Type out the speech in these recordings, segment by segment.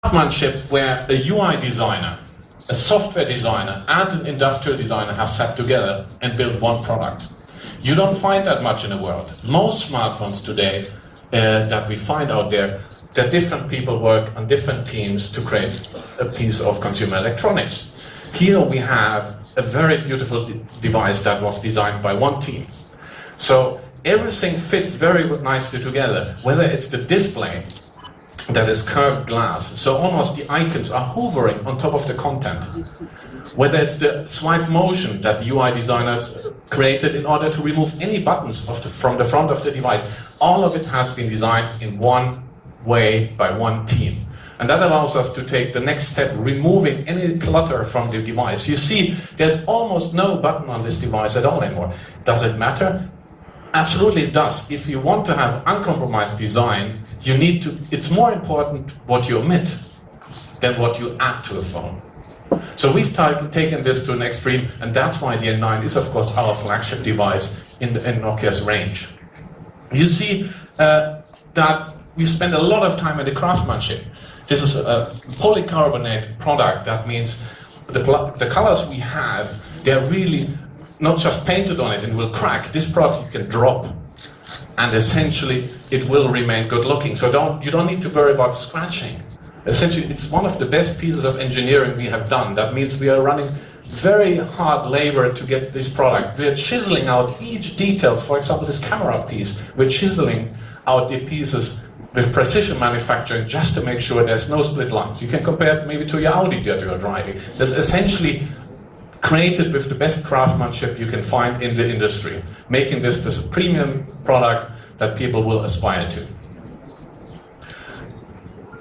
craftsmanship where a UI designer, a software designer, and an industrial designer have sat together and built one product. You don't find that much in the world. Most smartphones today that we find out there, that different people work on different teams to create a piece of consumer electronics. Here we have a very beautiful device that was designed by one team. So everything fits very nicely together, whether it's the display that is curved glass, so almost the icons are hovering on top of the content. Whether it's the swipe motion that the UI designers created in order to remove any buttons from the front of the device, all of it has been designed in one way by one team. And that allows us to take the next step, removing any clutter from the device. You see, there's almost no button on this device at all anymore. Does it matter? Absolutely it does. If you want to have uncompromised design, you need to, it's more important what you omit than what you add to a phone. So we've taken this to an extreme, and that's why the N9 is of course our flagship device in Nokia's range. You see that we spend a lot of time in the craftsmanship. This is a polycarbonate product. That means the colors we have, they're really not just painted on it and will crack. This product you can drop, and essentially it will remain good looking. So you don't need to worry about scratching. Essentially, it's one of the best pieces of engineering we have done. That means we are running very hard labor to get this product. We're chiseling out each detail. For example, this camera piece, we're chiseling out the pieces with precision manufacturing just to make sure there's no split lines. You can compare it maybe to your Audi that you're driving. There's essentially created with the best craftsmanship you can find in the industry, making this a premium product that people will aspire to.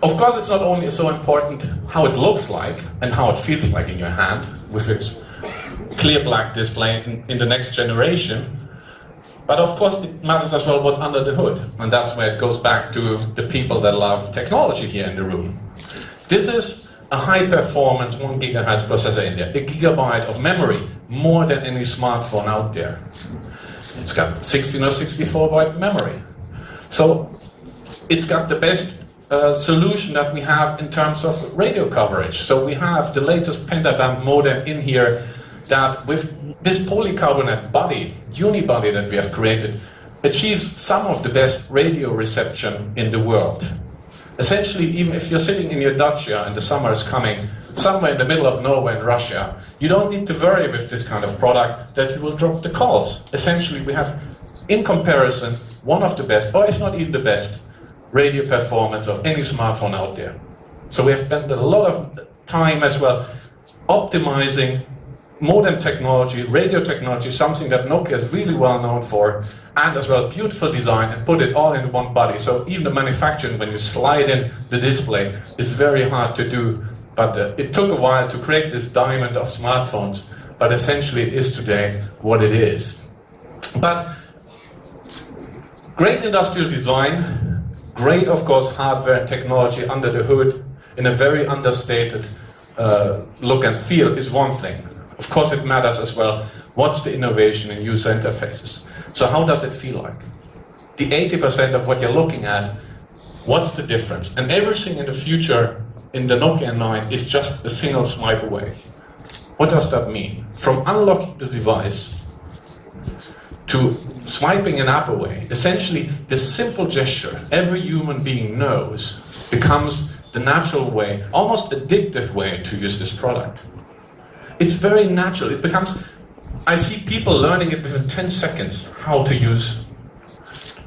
Of course, it's not only so important how it looks like and how it feels like in your hand, with its clear black display in the next generation, but of course it matters as well what's under the hood, and that's where it goes back to the people that love technology here in the room. This is a high-performance 1 GHz processor in there, 1 GB of memory, more than any smartphone out there. It's got 16 or 64-byte memory. So it's got the best solution that we have in terms of radio coverage. So we have the latest pentaband modem in here that with this polycarbonate body, unibody that we have created, achieves some of the best radio reception in the world. Essentially, even if you're sitting in your Dacia and the summer is coming, somewhere in the middle of nowhere in Russia, you don't need to worry with this kind of product that you will drop the calls. Essentially, we have, in comparison, one of the best, or if not even the best, radio performance of any smartphone out there. So we have spent a lot of time as well optimizing modem technology, radio technology, something that Nokia is really well known for, and as well beautiful design, and put it all in one body. So even the manufacturing, when you slide in the display, is very hard to do. But it took a while to create this diamond of smartphones, but essentially it is today what it is. But great industrial design, great of course hardware and technology under the hood in a very understated look and feel is one thing. Of course it matters as well, what's the innovation in user interfaces? So how does it feel like? The 80% of what you're looking at, what's the difference? And everything in the future in the Nokia 9 is just a single swipe away. What does that mean? From unlocking the device to swiping an app away, essentially the simple gesture every human being knows becomes the natural way, almost addictive way to use this product. It's very natural. It becomes, I see people learning it within 10 seconds how to use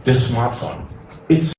this smartphone. It's